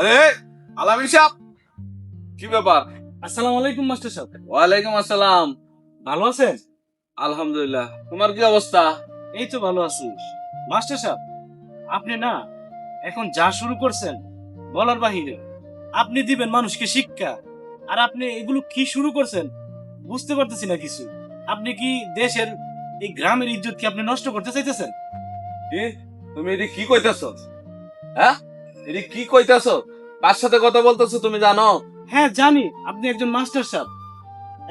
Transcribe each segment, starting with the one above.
আরে আলামিন সাহেব, কি ব্যাপার? আসসালামু আলাইকুম মাস্টার সাহেব। ওয়ালাইকুম আসসালাম। ভালো আছেন? আলহামদুলিল্লাহ, তোমার কি অবস্থা? এই তো ভালো আছি। মাস্টার সাহেব, আপনি না এখন যা শুরু করছেন বলার বাহিরে। আপনি দিবেন মানুষকে শিক্ষা, আর আপনি এগুলো কি শুরু করছেন বুঝতে পারতেছি না কিছু। আপনি কি দেশের এই গ্রামের ইজ্জত কি আপনি নষ্ট করতে চাইতেছেন? কি তুমি এটি কি কইতাছো? হ্যাঁ, এটি কি কইতাছো? কার সাথে কথা বলতেছো তুমি জানো? হ্যাঁ জানি, আপনি একজন মাস্টার সাহেব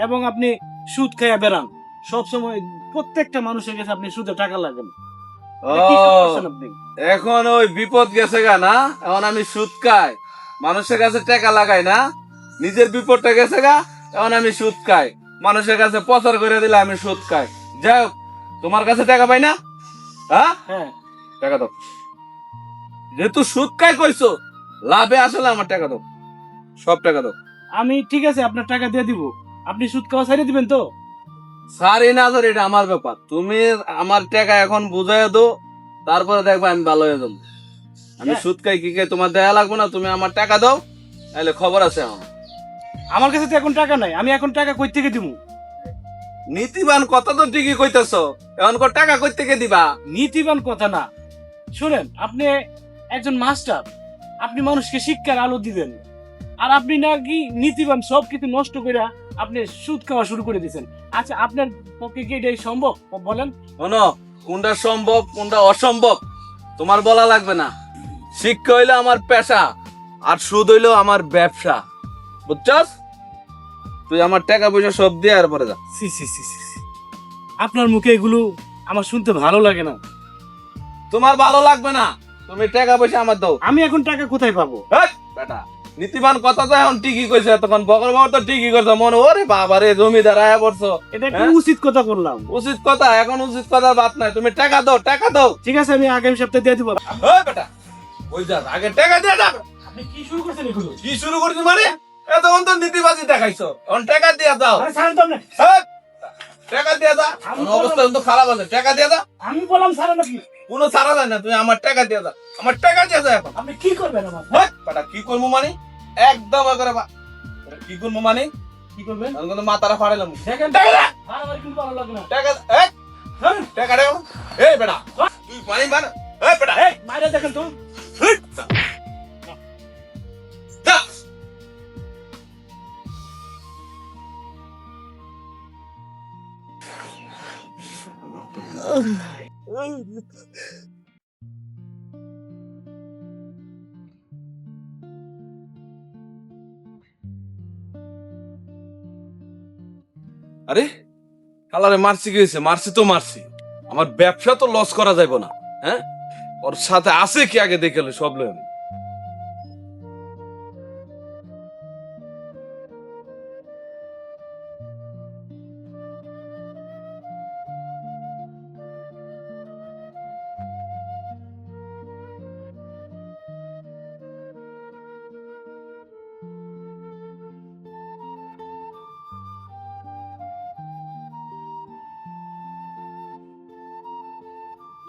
এবং আপনি সুদ খাইয়া বেড়ান সব সময়। প্রত্যেকটা মানুষের কাছে আপনি সুদে টাকা লাগেন। ও, এটা কি শুরু করছেন আপনি? এখন ওই বিপদ গেছে গা না, এখন আমি সুদ খাই, মানুষের কাছে টাকা লাগাই না। নিজের বিপদটা গেছে গা, এখন আমি সুদ খাই, মানুষের কাছে প্রচার করে দিলে আমি সুদ খাই। যাই হোক, তোমার কাছে টাকা পাই না? হ্যাঁ, হ্যাঁ, টাকা দাও। যেহেতু সুদ খাই কইছো, লাভে আসলে আমার টাকা দাও, সব টাকা দাও। আমি ঠিক আছে আপনার টাকা দিয়ে দিব। আপনি সুদ খাওয়া ছাড়িয়ে দিবেন তো? সারি না ধর, এটা আমার ব্যাপার। তুমি আমার টাকা এখন বুঝাই দাও, তারপরে দেখবা আমি ভালো হয়ে যাবো। আমি হ্যাঁ। সুদ খাই কি খাই তোমার দেয়া লাগবে না, তুমি আমার টাকা দাও, তাহলে খবর আছে আমার। আমার কাছে তো এখন টাকা নাই, আমি এখন টাকা কই থেকে দিব? নীতিবান কথা তো ঠিকই কইতেছো, এখন টাকা কই থেকে দিবা? নীতিবান কথা না, শুনেন, আপনি একজন মাস্টার, আপনি মানুষকে শিক্ষার আলো দিবেন, আর আপনি নাকি নীতিবান সব কিছু নষ্ট করে আপনি সুদ খাওয়া শুরু করে দিয়েছেন। আচ্ছা, আপনার পক্ষে কি এটাই সম্ভব বলেন? শোনো, কোনটা সম্ভব কোনটা অসম্ভব তোমার বলা লাগবে না। শিক্ষা হইলো আমার পেশা, আর সুদ হইলো আমার ব্যবসা, বুঝছস? তুই আমার টাকা পয়সা সব দিয়ে আর পরে যা। সি সি সি সি সি। আপনার মুখে এগুলো আমার শুনতে ভালো লাগে না। তোমার ভালো লাগবে না, তুমি টাকা পয়সা আমার দাও। আমি এখন টাকা কোথায় পাবো? হেৎ, বেটা, নীতিবান কথা তো এখন ঠিকই কইছে, তখন বকর বকর তো ঠিকই করছো মনে। ওরে বাবা রে, জমিদার আয়া পড়ছো। এটা একটা হ্যাঁ? উচিত কথা বললাম। উচিত কথা, এখন উচিত কথার বাত নাই। তুমি টাকা দাও, টাকা দাও। ঠিক আছে, আমি আগামী সপ্তাহে দিয়ে দিব। ওই বেটা, ওই যা, আগে টাকা দিয়ে যা। আপনি কি শুরু করছেন এগুলো? কি শুরু করছি মানে? এতক্ষণ তো নীতিবাজি দেখাইছো, এখন টাকা দিয়ে দাও। আরে ছাড়েন তো আপনি। হেৎ, টাকা দিয়ে দা। আমি অবস্থা কিন্তু খারাপ আছে, টাকা দিয়ে দা। আমি বললাম ছাড়েন নাকি? কোনো ছাড়া যায় না, তুমি আমার টাকা দিয়ে দা, আমার টাকা দিয়ে দা এখন। আপনি কি করবেন আমার? হেৎ, বেটা, কি করবো মানে? একদম করে কি করবো মানে? কি করবেন? আমি কিন্তু মাথাটা ফাড়াইলাম। দেখেন, টাকা দে, আর আমার কিন্তু ভালো লাগে না। টাকা দে, হেৎ, ছাড়েন। টাকা দে। এই বেটা, তুই মানে মানে, এই বেটা, এই, মাইরা দেখেন তো। হেৎ, যা। আরে কালারে মারছি কি হয়েছে? মারছি তো মারছি, আমার ব্যবসা তো লস করা যাইব না। হ্যাঁ, ওর সাথে আছে কি আগে দেখে লই, সব লই আমি।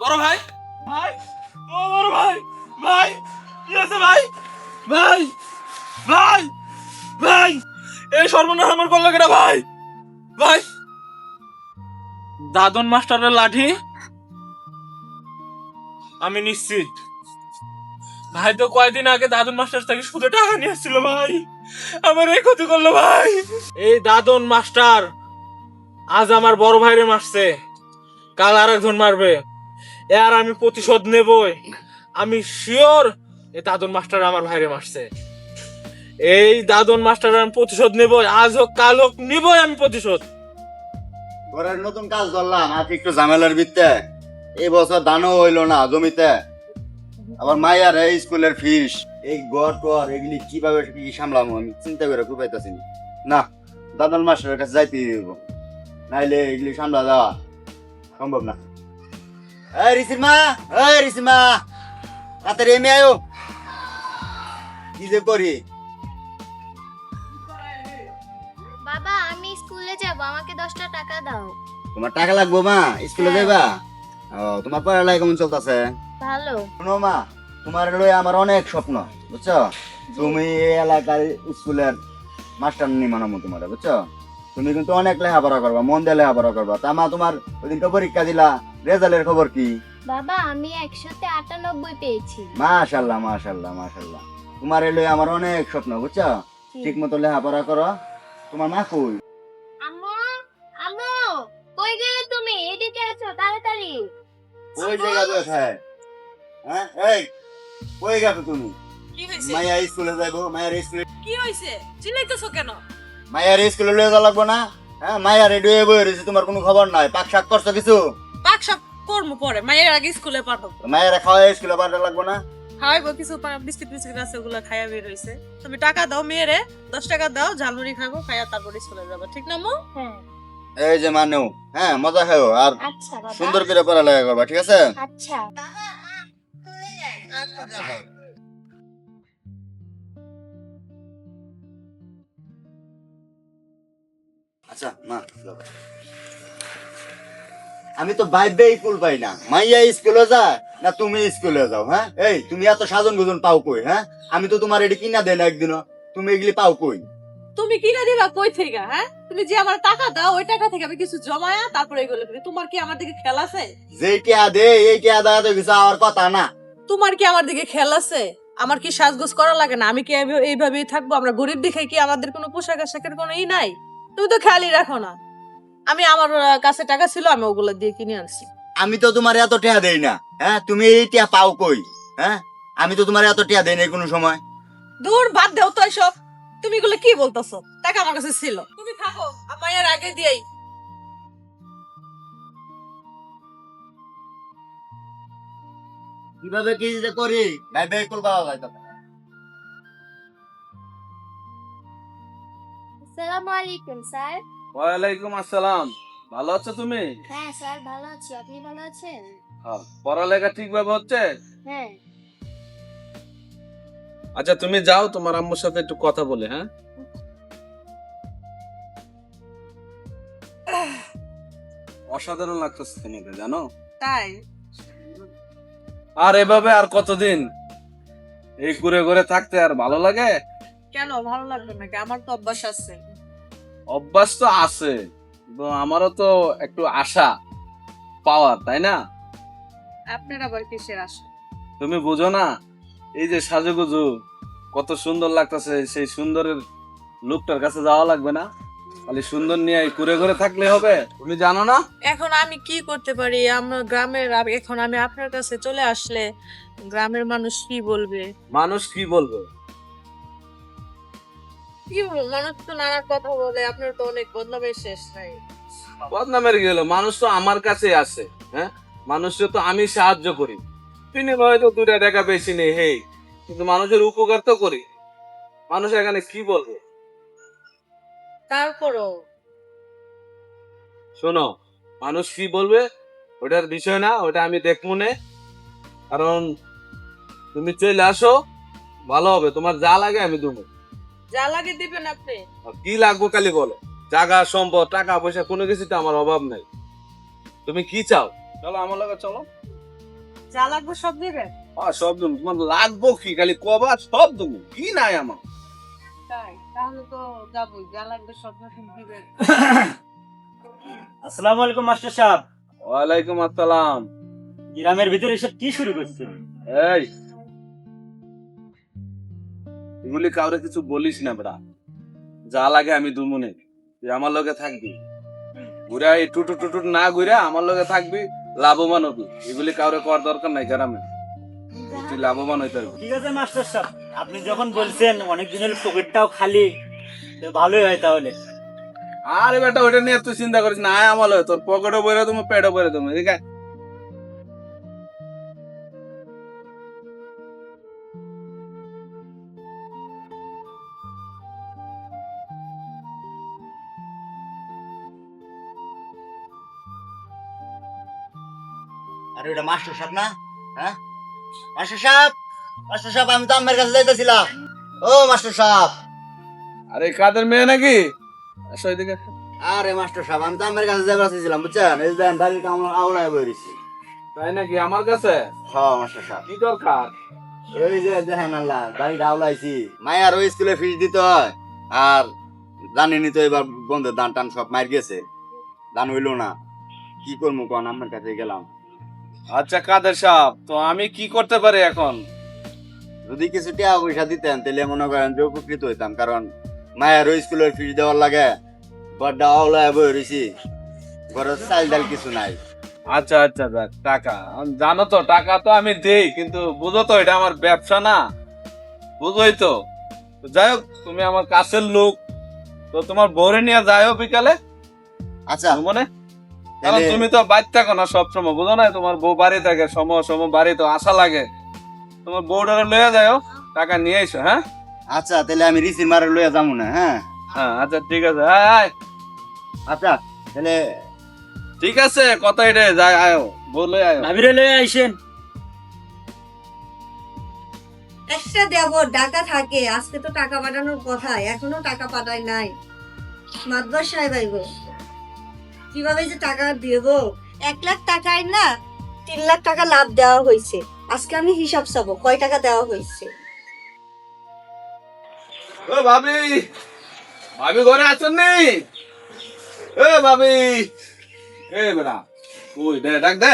বড় ভাই, ভাই, ও বড় ভাই, ভাই, কি আছে ভাই? ভাই, ভাই, ভাই, এই সর্বনাশ আমার করলো কেটা ভাই? ভাই, দাদন মাস্টারের লাঠি আমি নিশ্চিত। ভাই তো কয়েকদিন আগে দাদন মাস্টার থেকে সুদে টাকা নিয়ে এসেছিল ভাই, আমার এই ক্ষতি করলো ভাই। এই দাদন মাস্টার আজ আমার বড় ভাইরে মারছে, কাল আর একজন মারবে, এর আমি প্রতিশোধ নেবই। আমি শিওর এই দাদন মাস্টার আমার ভাইরে মারছে। এই দাদন মাস্টার আমি প্রতিশোধ নেবই, আজ হোক কাল হোক নিবই আমি প্রতিশোধ। ঘরের নতুন কাজ ধরলাম, আজকে একটু ঝামেলার ভিত্তে এই বছর ধানও হইলো না জমিতে। আবার মাইয়ার এই স্কুলের ফিস, এই ঘর টর এগুলি কিভাবে কি সামলামো আমি চিন্তা করে খুব পাইতাছি না। দাদার মাস্টারের কাছে যাইতে হইব, নাইলে এগুলি সামলা দেওয়া সম্ভব না। এই রিসিমা, এই রিসিমা, তাড়াতাড়ি এমে আয়ো। কি যে করি? বাবা, আমি স্কুলে যাব, আমাকে 10টা টাকা দাও। তোমার টাকা লাগবো মা? স্কুলে যাইবা? ও, তোমার পড়ালেখা কেমন চলতেছে? ভালো। শোনো মা, তোমার লই আমার অনেক স্বপ্ন, বুঝছো? তুমি এই এলাকার স্কুলের মাস্টার নি মানামো তোমার, বুঝছো? তুমি কিন্তু অনেক লেখাপড়া করবা, মন দিয়ে লেখাপড়া করবা। তা মা তোমার ওইদিনকে পরীক্ষা দিলা, রেজাল্টের খবর কি? বাবা আমি 198 পেয়েছি। মাশাআল্লাহ মাশাআল্লাহ মাশাআল্লাহ। তোমার এলো আমার অনেক স্বপ্ন, বুঝছো? ঠিক মতো লেখাপড়া করো। তোমার মা কই? আম্মু, আম্মু, কই গেলে তুমি? এদিকে আসো তাড়াতাড়ি। ওই জায়গা কোথায়? হ্যাঁ এই কই গেছো তুমি? কি হয়েছে? মাইয়া স্কুলে যাইবো, মায়ের স্কুলে কি হয়েছে? চিল্লাইতেছো কেন? মায়ের স্কুলে লয়ে যাওয়া লাগবো না? হ্যাঁ মাইয়া রেডি হয়ে বই রয়েছে, তোমার কোনো খবর নাই? পাক শাক করছো কিছু? পাক সব কর্ম পরে মায়ের আগে স্কুলে পাঠাবো। মায়ের খাওয়া স্কুলে পাঠা লাগবো না? খাওয়াইবো কিছু বিস্কিট টিস্কিট আছে ওগুলো খাইয়া বের হয়েছে। তুমি টাকা দাও মেয়েরে, 10 টাকা দাও, ঝালমুড়ি খাবো, খাইয়া তারপর স্কুলে যাবো, ঠিক না মু? হ্যাঁ এই যে মানেও, হ্যাঁ মজা খাও আর আচ্ছা বাবা। সুন্দর করে পড়ালেখা করবা, ঠিক আছে? আচ্ছা আচ্ছা মা যাও। আমি তো বাইবেই কুল পাই না, মাইয়া স্কুলে যায় না তুমি স্কুলে যাও? হ্যাঁ এই তুমি এত সাজন গুজন পাও কই? হ্যাঁ আমি তো তোমার এটি কিনা দেয় না একদিনও, তুমি এগুলি পাও কই? তুমি কিনা দিবা কই থেকে? হ্যাঁ তুমি যে আমার টাকা দাও ওই টাকা থেকে আমি কিছু জমায়া তারপরে এগুলো করি। তোমার কি আমার দিকে খেয়াল আছে? যেই টিয়া দে এই টিয়া দেওয়া তো কিছু আমার কথা না। তোমার কি আমার দিকে খেয়াল আছে? আমার কি সাজগোজ করা লাগে না? আমি কি এইভাবেই থাকবো? আমরা গরিব দেখে কি আমাদের কোনো পোশাক আশাকের কোনো ই নাই? তুমি তো খেয়ালই রাখো না। আমি আমার কাছে টাকা ছিল, আমি ওগুলো দিয়ে কিনে আনছি। আমি তো তোমার এত টিয়া দেই না। হ্যাঁ তুমি এই টিয়া পাও কই? হ্যাঁ আমি তো তোমার এত টিয়া দেই না কোনো সময়। দূর বাদ দেও তো এসব। তুমি এগুলো কি বলতেছো? টাকা আমার কাছে ছিল, তুমি থাকো, আমার এর আগে দিয়েই। কিভাবে কি যে করি বাইবেই কুল পাওয়া যায় তখন। আসসালামু আলাইকুম স্যার। ওয়ালাইকুম আসসালাম। ভালো আছো তুমি? হ্যাঁ স্যার ভালো আছি, আপনি ভালো আছেন? হ্যাঁ, পড়ালেখা ঠিকভাবে হচ্ছে? হ্যাঁ আচ্ছা তুমি যাও, তোমার আম্মুর সাথে একটু কথা বলে। হ্যাঁ অসাধারণ লাগতেছে তোমাকে, জানো? তাই আর এভাবে আর কতদিন এই ঘুরে ঘুরে থাকতে আর ভালো লাগে? কেন ভালো লাগবে নাকি? আমার তো অভ্যাস আছে। অভ্যাস তো আছে, কিন্তু আমারও তো একটু আশা পাওয়ার, তাই না? আপনার আবার কিসের আশা? তুমি বুঝো না, এই যে সাজুগুজু কত সুন্দর লাগতেছে, সেই সুন্দরের লোকটার কাছে যাওয়া লাগবে না? খালি সুন্দর নিয়ে ঘুরে ঘুরে থাকলে হবে? তুমি জানো না? এখন আমি কি করতে পারি? আমার গ্রামের এখন আমি আপনার কাছে চলে আসলে গ্রামের মানুষ কি বলবে? মানুষ কি বলবে? কি বলবো? মানুষ তো নানা কথা বলে। আপনার তো অনেক বদনামের শেষ নাই। বদনামের গেল, মানুষ তো আমার কাছে আসে। হ্যাঁ মানুষকে তো আমি সাহায্য করি, বিনিময়ে তো 2 টাকা বেশি নেই। হেই, কিন্তু মানুষের উপকার তো করি। মানুষ এখানে কি বলবে? তারপরও শোনো, মানুষ কি বলবে ওটার বিষয় না, ওটা আমি দেখবো না। কারণ তুমি চলে আসো, ভালো হবে। তোমার যা লাগে আমি দেবো। যা লাগে দিবেন আপনি। আর কি লাগবো খালি বলো। জায়গা সম্পদ টাকা পয়সা কোনো কিছুতে আমার অভাব নাই। তুমি কি চাও? চলো আমার লগে চলো। যা লাগবে সব দিবেন? সব দেবো। তোমার লাগবো কি খালি কবা, সব দেবো। কি নাই আমার? তাই তাহলে তো যাবোই, যা লাগবে সব দিবেন। আসসালামু আলাইকুম মাস্টার সাহেব। ওয়ালাইকুম আসসালাম। গ্রামের ভিতরে এসব কি শুরু করছেন? এই এগুলি কাউরে কিছু বলিস না বেটা। যা লাগে আমি দুমুনে, তুই আমার লগে থাকবি। ঘুরা এই টুটু টুটু না ঘুরা আমার লগে থাকবি, লাভবান হবি। এগুলি কাউরে করার দরকার নাই গ্রামে। তুই লাভবান হইতে পারবি। ঠিক আছে মাস্টার সাহেব, আপনি যখন বলছেন অনেক দিনের পকেটটাও খালি, তো ভালোই হয় তাহলে। আরে বেটা ওটা নিয়ে তুই চিন্তা করিস না। আয় আমার লগে, তোর পকেটও বইরে তুমি, পেটও বইরে তুমি। ঠিক আছে? আরে ওটা মাস্টার সাহেব না? হ্যাঁ মাস্টার সাহেব, মাস্টার সাহেব আমি তো আম্মের কাছে যাইতেছিলাম। ও মাস্টার সাহেব। আরে কাদের মেয়ে নাকি? আসো এদিকে। আরে মাস্টার সাহেব আমি তো আম্মের কাছে যাইতেছিলাম, বুঝছেন? এই যে দাঁড়িয়ে কামড় আওড়ায় বইরিছি। তাই নাকি? আমার কাছে হ্যাঁ মাস্টার সাহেব। কি দরকার? ওই যে দেখেন আল্লাহ গাড়ি ডাউলাইছি মায়ার ওই স্কুলে ফিস দিতে হয় আর জানেনি তো এবার বন্ধের দান টান সব মার গেছে দান হইলো না কি করবো কোন আমার কাছে গেলাম আচ্ছা কাদের সাহেব, তো আমি কি করতে পারি এখন? যদি কিছু টাকা পয়সা দিতেন তাহলে মনে করেন যে উপকৃত হইতাম কারণ মায়ের ওই স্কুলের ফিস দেওয়ার লাগে বড্ডা অলায় বই রয়েছি ঘরের চাল ডাল কিছু নাই আচ্ছা আচ্ছা যাক, টাকা জানো তো, টাকা তো আমি দেই, কিন্তু বুঝো তো এটা আমার ব্যবসা না, বুঝোই তো। তো যাই হোক, তুমি আমার কাছের লোক, তো তোমার বউরে নিয়ে যাও বিকালে আচ্ছা মনে, কারণ তাহলে- তুমি তো বাড়ি থাকো না সবসময়, বুঝো না, তোমার বউ বাড়ি থাকে, সময় সময় বাড়ি তো আসা লাগে, তোমার বউটারে লইয়া যাও, টাকা নিয়ে এসো। হ্যাঁ আচ্ছা তাহলে আমি রিসিভ মারে লইয়া যাবো না হ্যাঁ হ্যাঁ আচ্ছা ঠিক আছে, আয় আয়। আচ্ছা তাহলে ঠিক আছে, কথা এটা যাই, আয়ো বলে আয়ো। ভাবিরে লয়ে আইসেন। একটা দেব টাকা থাকে, আজকে তো টাকা পাঠানোর কথা, এখনো টাকা পাঠায় নাই। মাতবার সাহেব আইব, কিভাবে যে টাকা দেব? 1 লাখ টাকায় না 3 লাখ টাকা লাভ দেওয়া হয়েছে। আজকে আমি হিসাব চাবো কয় টাকা দেওয়া হয়েছে। ও ভাবি, ভাবি ঘরে আছেন নি? এ ভাবি, এ বেটা ওই দে, ডাক দে।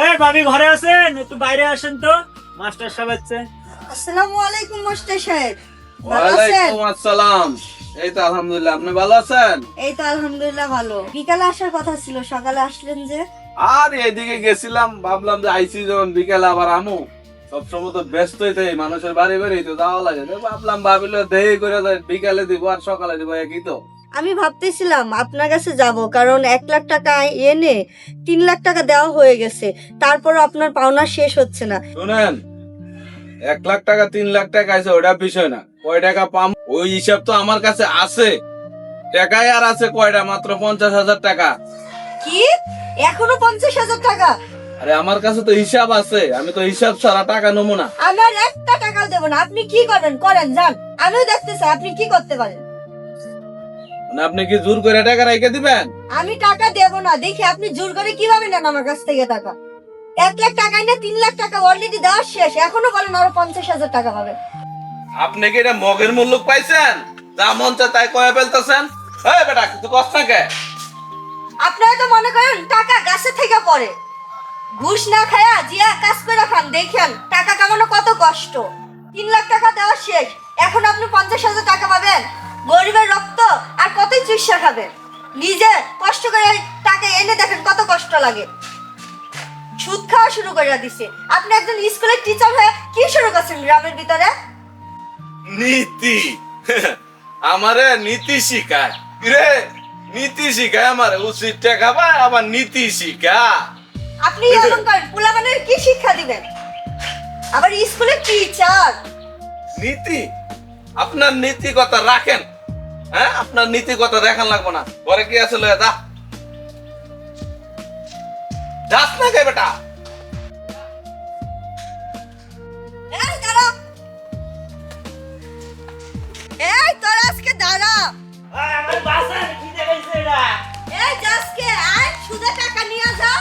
এই ভাবি ঘরে আছেন? একটু বাইরে আসেন তো, মাস্টার সাহেব আছে। আসসালামু আলাইকুম মাস্টার সাহেব, ভালো আছেন? ওয়ালাইকুম আসসালাম। এই তো আলহামদুলিল্লাহ, আপনি ভালো আছেন? এই তো আলহামদুলিল্লাহ ভালো। বিকালে আসার কথা ছিল, সকালে আসলেন যে? আর এদিকে গেছিলাম, ভাবলাম যে আইসি যখন বিকেলে আবার আমু, সবসময় তো ব্যস্তই থাকি, মানুষের বাড়ি বাড়ি তো যাওয়া লাগে, তো ভাবলাম ভাবিলে দেরি করে যায়, বিকালে দিব আর সকালে দিব একই তো। আমি ভাবতেছিলাম আপনার কাছে যাব, কারণ 1 লাখ টাকা এনে 3 লাখ টাকা দেওয়া হয়ে গেছে, তারপরও আপনার পাওনা শেষ হচ্ছে না। শুনেন, 1 লাখ টাকা 3 লাখ টাকা আছে ওটা বিষয় না, কয় টাকা পাম ওই হিসাব তো আমার কাছে আছে, টাকায় আর আছে কয়টা, মাত্র 50,000 টাকা। কি এখনো 50,000 টাকা? আরে আমার কাছে তো হিসাব আছে, আমি তো হিসাব ছাড়া টাকা নেবো না। আমার একটা টাকাও দেব না। আপনি কি করেন করেন, যান, আমিও দেখতে চাই আপনি কি করতে পারেন। মানে আপনি কি জোর করে টাকা রেখে দিবেন? আমি টাকা দেব না, দেখি আপনি জোর করে কিভাবে নেন আমার কাছ থেকে টাকা। 1 লাখ টাকায় না 3 লাখ টাকা অলরেডি দেওয়া শেষ, এখনো বলেন আরো 50,000 টাকা পাবে। আপনি কি এটা মগের মূল্য পাইছেন? যা মন চায় তাই কয়ে ফেলতেছেন। এই বেটা তুই কষ্ট থাকে। আপনারা তো মনে করেন টাকা গাছে থেকে পড়ে, ঘুষ না খায়া জিয়া কাজ করে খান, দেখেন টাকা কামানো কত কষ্ট। 3 লাখ টাকা দেওয়া শেষ, এখন আপনি 50,000 টাকা পাবেন। গরিবের রক্ত আর কতই চুষা খাবেন। নিজে কষ্ট করে টাকা এনে দেখেন কত কষ্ট লাগে। সুদ খাওয়া শুরু করে দিছে। আপনি একজন স্কুলের টিচার হয়ে কি শুরু করছেন গ্রামের ভিতরে? নীতি আমারে নীতি শিখায় রে, নীতি শিখায় আমারে, উচিত টাকা পায় আবার নীতি শিখা। আপনি এমন করেন, পোলাপানের কি শিক্ষা দিবেন? আবার স্কুলের টিচার। নীতি, আপনার নীতি কথা রাখেন, হ্যাঁ আপনার নীতি কথা দেখান লাগবো না। ঘরে কি আছে লয়ে যা, যাস না কে বেটা। এই দাঁড়া, এই তোর আজকে দাঁড়া, আমার বাসার কি দেখাইছে এটা? এই আজকে আয় সুদে টাকা নিয়ে যা।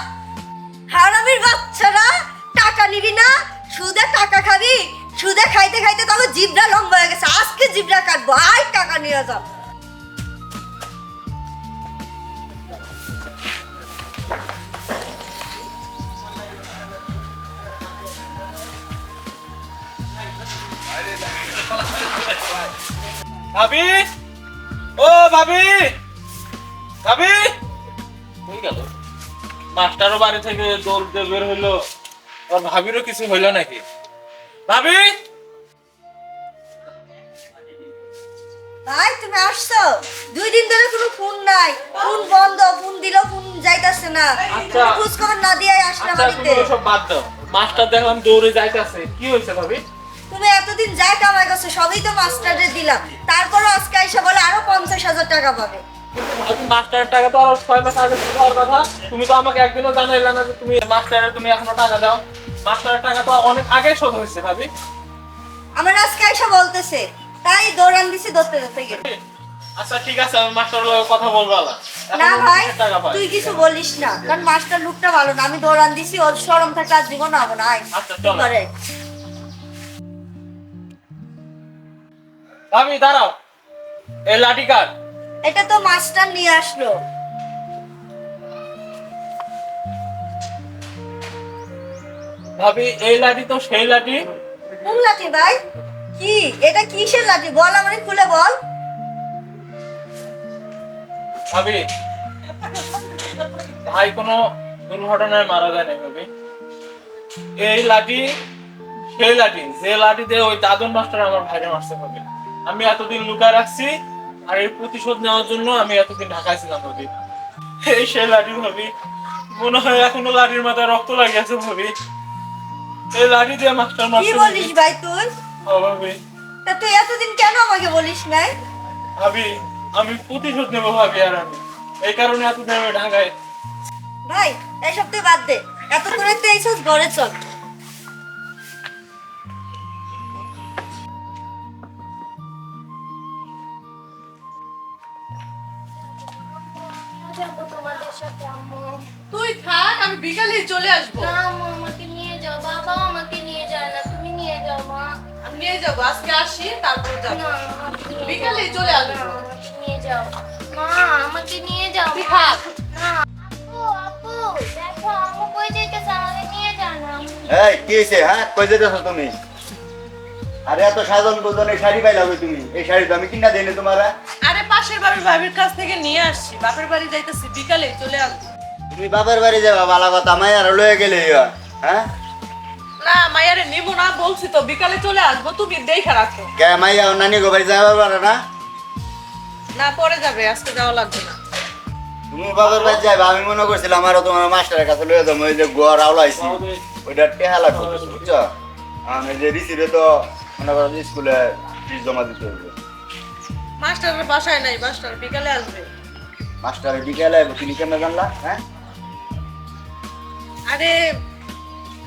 হারামির বাচ্চারা, টাকা নিবি না, সুদে টাকা খাবি। সুদে খাইতে খাইতে তবে জিভটা লম্বা হয়ে গেছে, আজকে জিভটা কাটবো। আয় টাকা নিয়ে যা। ভাবি, ও ভাবি, ভাবি কই গেল? মাস্টারও বাড়ি থেকে দৌড় দিয়ে বের হইলো, আর ভাবিরও কিছু হইলো নাকি? ভাবি, ভাই তুমি আসছো? 2 দিন ধরে কোনো ফোন নাই, ফোন বন্ধ, ফোন দিলেও ফোন যাইতাছে না। আচ্ছা। খোঁজ খবর না দিয়ে আসলে আচ্ছা বাড়িতে। তুমি ওসব বাদ দাও, মাস্টার দেখলাম দৌড়ে যাইতাছে, কি হয়েছে ভাবি? তুমি এতদিন যা কামাই করছো সবই তো মাস্টারে দিলাম, তারপরও আজকে এসে বলে আরো 50,000 টাকা পাবে। ভাবি, মাস্টারের টাকা তো আরো 6 মাস আগে দেওয়ার কথা, তুমি তো আমাকে একদিনও জানাইলা না যে তুমি মাস্টারের তুমি এখনো টাকা দাও। মাস্টারের টাকা তো অনেক আগে শোধ হয়েছে ভাবি। আমার আজকে এসে বলতেছে, তাই দৌড়ান দিছি, ধরতে ধরতে গেল। আচ্ছা ঠিক আছে, আমি মাস্টারের লগে কথা বলবো আলা। না এখন ভাই, টাকা পাই। তুই কিছু বলিস না, কারণ মাস্টার লোকটা ভালো না। আমি দৌড়ান দিছি, ওর শরম থাকলে আর জীবন হবো না। আয় আচ্ছা, চলো। ঘরে। ভাবি দাঁড়াও, এই লাঠি কার? এটা তো মাস্টার নিয়ে আসলো। ভাবি এই লাঠি তো সেই লাঠি। কোন লাঠি ভাই? কি এটা কিসের লাঠি বল, আমাকে খুলে বল। ভাবি ভাই কোনো দুর্ঘটনায় মারা যায় না ভাবি। এই লাঠি সেই লাঠি, যে লাঠি দিয়ে ওই দাদন মাস্টার আমার ভাইরে মারছে ভাবি। আমি এতদিন লুকায় রাখছি, আর এই প্রতিশোধ নেওয়ার জন্য আমি এতদিন ঢাকায় ছিলাম ভাবি। এই সেই লাঠি ভাবি, মনে হয় এখনো লাঠির মাথায় রক্ত লাগে আছে ভাবি। এই লাঠি দিয়ে মাস্টার কি মারছে বলিস ভাই তুই? ও ভাবি। তা তুই এতদিন কেন আমাকে বলিস নাই? ভাবি আমি প্রতিশোধ নেবো ভাবি, আর আমি এই কারণে এতদিন আমি ঢাকায়। ভাই এসব তুই বাদ দে, এত করে তুই এইসব ঘরে চল। যাবো তোমাদের সাথে আম্মু। তুই থাক, আমি বিকালে চলে আসবো। না আম্মু, আমাকে নিয়ে যাও। বাবা আমাকে নিয়ে যায় না, তুমি নিয়ে যাও মা। আমি নিয়ে যাবো, আজকে আসি তারপর যাবো। না, আমাকে নিয়ে বিকালে যাও। চলে না, আসবো। আমাকে নিয়ে যাও। মা আমাকে নিয়ে যাও। তুই মা। থাক। না আপু, আপু দেখো আম্মু কই যাইতেছে, আমাকে নিয়ে যাও না আম্মু। এই কি হয়েছে? হ্যাঁ, কই যেতেছো তুমি? আরে এত সাজন গোজনে শাড়ি পাইলা কই তুমি? এই শাড়ি তো আমি কিনা দেইনি তোমারা। আরে পাশের বাড়ির ভাবির কাছ থেকে নিয়ে আসছি, বাপের বাড়ি যাইতেছি, বিকালে চলে আসবো। তুমি বাপের বাড়ি যাবা, ভালো কথা, মাইয়ার লয়ে গেলে হ্যাঁ? না মায়ারে নিবো না বলছি তো, বিকালে চলে আসবো, তুমি দেখে রাখো। কে মাইয়া ওর নানি গো বাড়ি যাবা পারে না? না পরে যাবে, আজকে যাওয়া লাগবে না। তুমি বাপের বাড়ি যাইবা, আমি মনে করছিলাম আমারও তোমার মাস্টারের কাছে লয়ে যাবো, ওই যে গোয়ার আওলাইছি ওইটা টেহা লাগবে, বুঝছো? আমি যে রিসিভে তো মনে করো স্কুলে ফিস জমা দিতে হবে। মাস্টারের বাসায় নাই, মাস্টার বিকালে আসবে। মাস্টারের বিকেলে তুমি কেমন জানলা? হ্যাঁ, আরে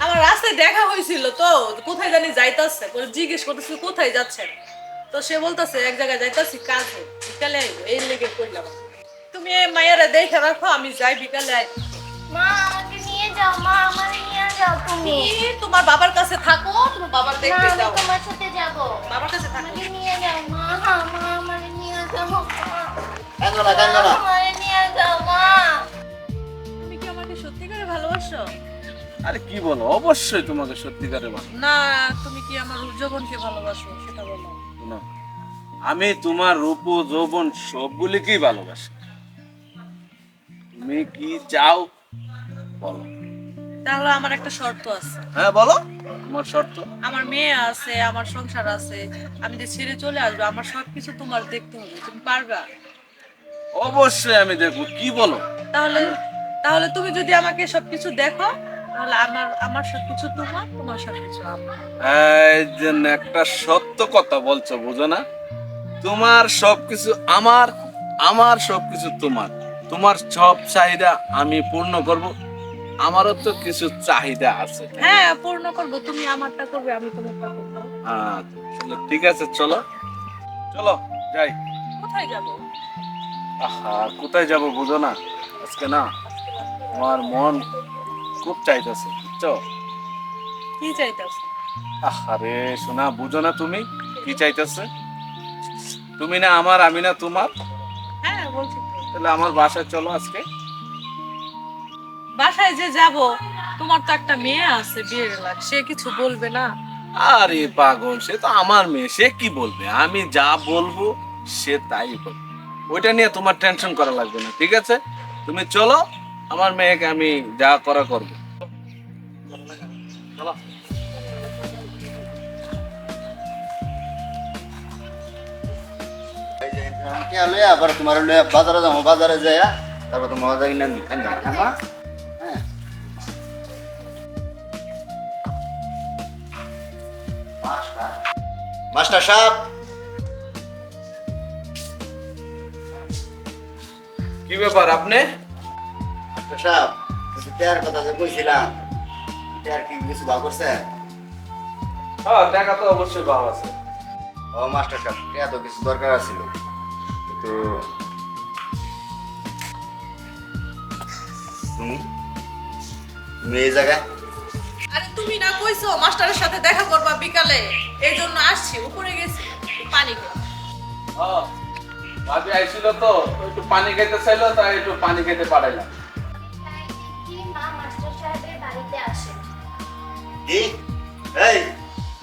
আমার রাস্তায় দেখা হয়েছিল তো, কোথায় জানি যাইতাছে, বলে জিজ্ঞেস করতেছি কোথায় যাচ্ছেন, তো সে বলতেছে এক জায়গায় যাইতাছি কাজে, বিকালে আইবো, এই লেগে কইলাম। তুমি এই মায়েরা দেখে রাখো, আমি যাই বিকালে আইবো। মা আমাকে নিয়ে যাও। মা আমাকে নিয়ে যাও তুমি। তুমি তোমার বাবার কাছে থাকো, তোমার বাবার না দেখতে আমি যাও, তোমার সাথে যাবো। বাবার কাছে থাকো। আমাকে নিয়ে যাও মা। মা আমাকে নিয়ে যাও। মা কান্দো না, কান্দো না। আমাকে নিয়ে যাও মা। তুমি কি আমাকে সত্যি করে ভালোবাসো? আরে কি বলো, অবশ্যই তোমাকে সত্যিকারে ভালো। না তুমি কি আমার যৌবনকে ভালোবাসো সেটা বলো। শোনো, আমি তোমার রূপ যৌবন সবগুলিকেই ভালোবাসি। তুমি কি চাও বলো। তাহলে আমার একটা শর্ত আছে। হ্যাঁ বলো, তোমার শর্ত। আমার মেয়ে আছে, আমার সংসার আছে, আমি যে ছেড়ে চলে আসবো, আমার সবকিছু তোমার দেখতে হবে, তুমি পারবা? অবশ্যই আমি দেখবো, কি বলো। তাহলে তাহলে তুমি যদি আমাকে সবকিছু দেখো, তাহলে আমার আমার সবকিছু তোমার, তোমার সবকিছু আমার। এই যে একটা সত্য কথা বলছো, বুঝো না? তোমার সবকিছু আমার, আমার সবকিছু তোমার। তোমার সব চাহিদা আমি পূর্ণ করব, আমারও তো কিছু চাহিদা আছে। হ্যাঁ পূর্ণ করবো, তুমি আমারটা করবে, আমি তোমারটা করবো। চলো ঠিক আছে, চলো চলো যাই। কোথায় যাবো? আহা, কোথায় যাব বুঝো না? আজকে না আমার মন খুব চাইতেছে, বুঝছো? কি চাইতেছো? আরে শোনা, বুঝো না তুমি কি চাইতেছে? তুমি না আমার, আমি না তোমার। হ্যাঁ বলছি তো। তাহলে আমার বাসায় চলো আজকে। বাসায় যে যাব, তোমার তো একটা মেয়ে আছে বিয়ের লাগ, সে কিছু বলবে না? আরে পাগল, সে তো আমার মেয়ে, সে কি বলবে? আমি যা বলবো সে তাই বলবে, ওইটা নিয়ে তোমার টেনশন করা লাগবে না, ঠিক আছে? তুমি চলো, আমার মেয়েকে আমি যা করা করবো। চলো। এই যে কে লয়ে আবার তোমার লয়ে বাজারে যাবো, বাজারে যাইয়া তারপর তোমার মজা কিনে আনবি, হ্যাঁ মা? হ্যাঁ। মাস্টার সাহেব, কি ব্যাপার আপনি? মাস্টার সাহেব, কিছু টেয়ার কথা যে কইছিলাম, টেয়ার কি কিছু ভাগ করছে? হ্যাঁ, টাকা তো অবশ্যই ভালো আছে। ও মাস্টার সাহেব, টেয়ার তো কিছু দরকার ছিল, কিন্তু তুমি তুমি এই জায়গায়? আরে তুমি না কইছো মাস্টারের সাথে দেখা করবা বিকালে, এই জন্য আসছি, উপরে গেছি পানি খাওয়া। ভাবি আইছিল তো একটু পানি খেতে চাইলো, তাই একটু পানি খেতে পাঠাইলাম। কি মা মাস্টার সাহেবের বাড়িতে আসে। কি এই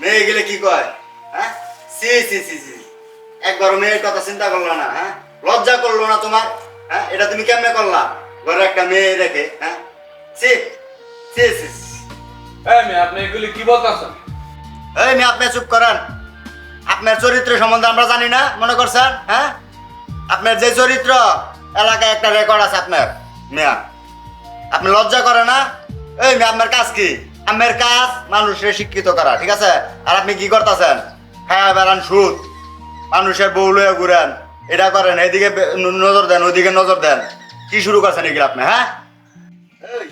মেয়ে গেলে কি কয়? হ্যাঁ সি সি সি সি একবার মেয়ের কথা চিন্তা করলো না? হ্যাঁ লজ্জা করলো না তোমার? হ্যাঁ এটা তুমি কেমনে করলা ঘরে একটা মেয়ে রেখে? হ্যাঁ সি সি সি সি। এই মেয়ে, আপনি এগুলি কি বলতেছেন? এই মেয়ে আপনি চুপ করেন। আপনার চরিত্র সম্বন্ধে আমরা জানি না মনে করছেন? হ্যাঁ আপনার যে চরিত্র এলাকায় একটা রেকর্ড আছে আপনার মেয়া, আপনি লজ্জা করে না? এই মেয়ে আপনার কাজ কি? আমার কাজ মানুষের শিক্ষিত করা, ঠিক আছে? আর আপনি কি করতেছেন? হ্যাঁ বেড়ান সুদ, মানুষের বউ লয়ে ঘুরেন, এটা করেন, এদিকে নজর দেন, ওইদিকে নজর দেন। কি শুরু করছেন এগুলো আপনি? হ্যাঁ এই,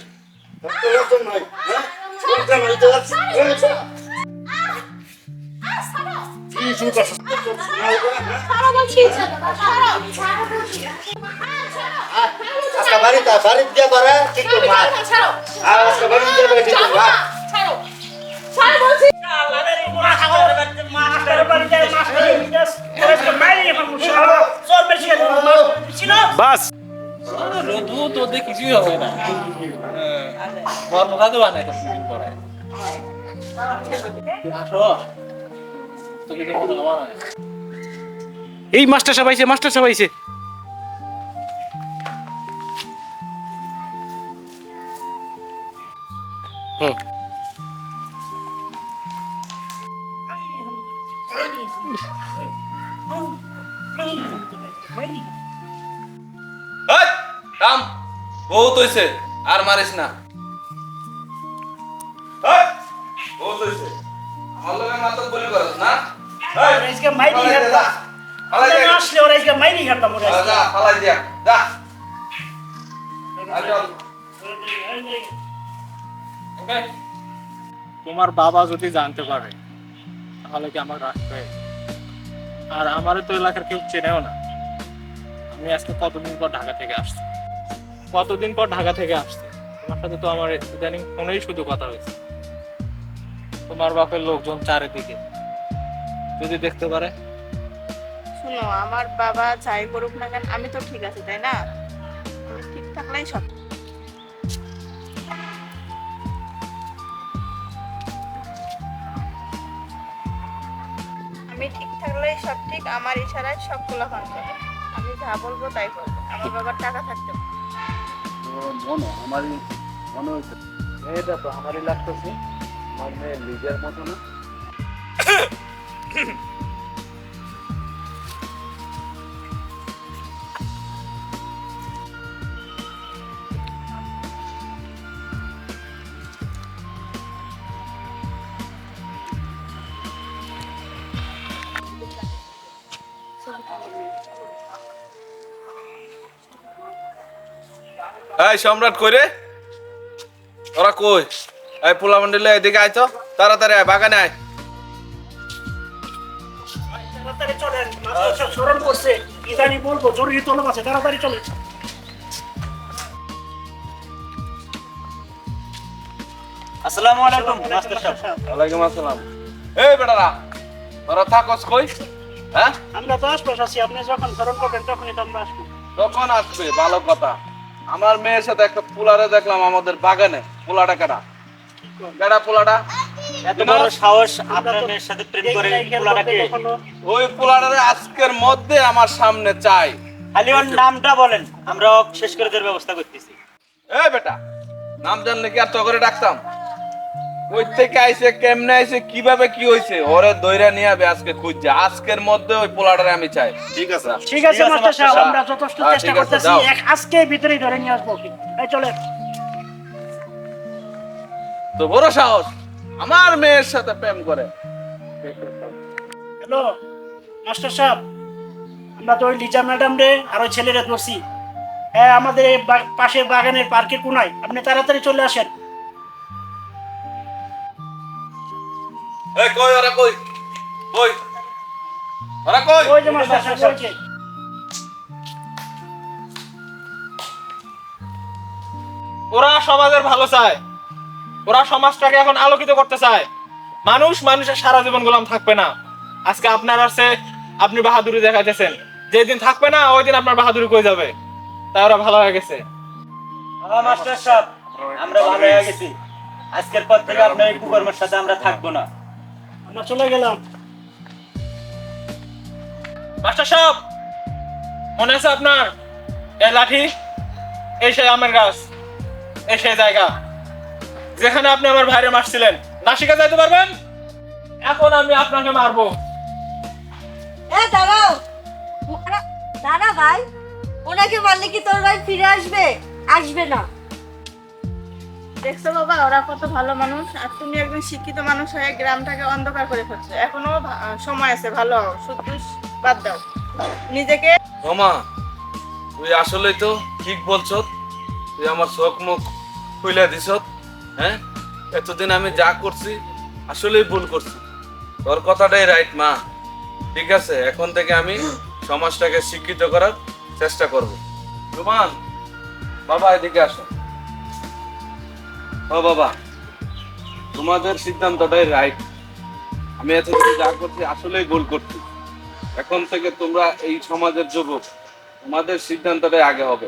তোর তো লজ্জা নাই, হ্যাঁ? লজ্জা নাই তো? কি শুরু করছেন? ছাড়ো বলছি। ছাড়ো বলছি। আজকে বাড়িতে দিয়ে করে ঠিক তো মা। ছাড়ো। আজকে বাড়িতে দিয়ে করে ঠিক তো মা। ছাড়ো। ছাড়ো বলছি। বাস রোদু তো দেখি কিছুই হবে না। বর্মকা তো বানাই পরে আসো, তোকে দেখো আমার এই মাস্টার সাহেব আইছে, মাস্টার সাহেব আইছে। হুম এই, থাম, বহুত হইছে, আর মারিস না। এই, বহুত হইছে, আমার লগে মাত্র বলি করস না? এই, আজকে মাইরি ফালাই দে, হাঁটবা। যা, ফালাই দে। আসলে ওরা আজকে মাইরি হাঁটতাম ওরা আজকে। যা, ফালাই দিয়া, যা। আর চল। ওকে। তোমার বাবা যদি জানতে পারে তাহলে কি আমার রাখবে? আর আমারও তো এলাকার কেউ চেনেও না। আমি আজকে কতদিন পর ঢাকা থেকে আসছি, তোমার সাথে তো আমার ইদানিং ফোনেই শুধু কথা হয়েছে। তোমার বাপের লোকজন চারিদিকে, যদি দেখতে পারে। শুনো, আমার বাবা যাই করুক না কেন আমি তো ঠিক আছে, তাই না? আমি ঠিক থাকলেই সব। আমি ঠিক থাকলেই সব ঠিক, আমার ইশারায় সবগুলো ফান করে। আমি যা বলবো তাই করবো, আমার বাবার টাকা থাকতে হবে। মনে হচ্ছে এটা তো আমারই লাগতেছে, আমার মেয়ে লিজের মতো না। এই সম্রাট কই রে? ওরা কই? এই পোলা মন্ডলে এদিকে আয় তো, তাড়াতাড়ি আয়, বাগানে আয়। তাড়াতাড়ি চলেন, মাস্টার সাহেব স্মরণ করছে। ইদানি বলবো জরুরি তলব আছে, তাড়াতাড়ি চলেন। আসসালামু আলাইকুম মাস্টার সাহেব। ওয়ালাইকুম আসসালাম। এই বেটারা, ওরা থাকস কই? হ্যাঁ, আমরা তো আশপাশ আছি, আপনি যখন স্মরণ করবেন তখনই তো আমরা আসবো। তখন আসবে, ভালো কথা। আমার মেয়ের সাথে একটা পোলারে দেখলাম আমাদের বাগানে। পোলাটা কেডা? কেডা পোলাটা? এত বড় সাহস আপনার মেয়ের সাথে প্রেম করে পোলাটাকে? ওই পোলাটারে আজকের মধ্যে আমার সামনে চাই। খালি ওর নামটা বলেন, আমরা ওকে শেষ করে দেওয়ার ব্যবস্থা করতেছি। এই বেটা, নাম জানলে কি আর তো করে ডাকতাম? কই থেকে আইছে, কেমনে আইছে, কিভাবে কি হইছে, ওরে দইরা নিয়ে আবে আজকে খুঁজছে। আজকের মধ্যে ওই পোলাটারে আমি চাই। ঠিক আছে? ঠিক আছে মাস্টার সাহেব, আমরা যথেষ্ট হ্যাঁ, চেষ্টা ঠিক আছে, করতেছি। যাও। আজকে ভিতরেই ধরে নিয়ে আসবো ওকে। এই চলেন। তো বড় সাহস, আমার মেয়ের সাথে প্রেম করে। হ্যালো মাস্টার সাহেব, আমরা তো ওই লিজা ম্যাডাম রে আর ওই ছেলেরা ধরছি। হ্যাঁ, আমাদের এই পাশে বাগানের পার্কের কোনায়। আপনি তাড়াতাড়ি চলে আসেন। এই কই ওরা, কই কই ওরা, কই? ওই যে মাস্টার সাহেব, ওই যে। ওরা সমাজের ভালো চায়, ওরা সমাজটাকে এখন আলোকিত করতে চায়। মানুষের সারা জীবন গোলাম থাকবে না। আজকে আপনার আছে আপনি বাহাদুরি দেখাইতেছেন, যেদিন থাকবে না ওই দিন আপনার বাহাদুরি কই যাবে। তাই ওরা ভালো হয়ে গেছে। মাস্টার সাহেব, আমরা ভালো হয়ে গেছি। আজকের পর থেকে আপনার এই কুকর্মের সাথে আমরা থাকবো না। আমরা চলে গেলাম। মাস্টার সাহেব, মনে আছে আপনার এই লাঠি, এই সেই আমের গাছ, এই সেই জায়গা যেখানে আপনি আমার ভাইরে মারছিলেন? নাসিকা যাইতে পারবেন? এখন আমি আপনাকে মারবো। এ দাঁড়াও, দাঁড়া ভাই, ওনাকে মারলে কি তোর ভাই ফিরে আসবে? আসবে না। দেখছো বাবা, ওরা কত ভালো মানুষ, আর তুমি একজন শিক্ষিত মানুষ হয়ে গ্রামটাকে অন্ধকার করে ফেলছো। এখনো সময় আছে, ভালো হও, শুধু বাদ দাও নিজেকে। মামা তুই আসলেই তো ঠিক বলছ, তুই আমার চোখ মুখ খুলে দিছ। হ্যাঁ, এতদিন আমি যা করছি আসলেই ভুল করছি। তোর কথাটাই রাইট মা। ঠিক আছে, এখন থেকে আমি সমাজটাকে শিক্ষিত করার চেষ্টা করব। রুমান, বাবা এদিকে আসো। ও বাবা, তোমাদের সিদ্ধান্তটাই রাইট। আমি এতদিন যা করছি আসলেই ভুল করছি। এখন থেকে তোমরা এই সমাজের যুবক, তোমাদের সিদ্ধান্তটাই আগে হবে।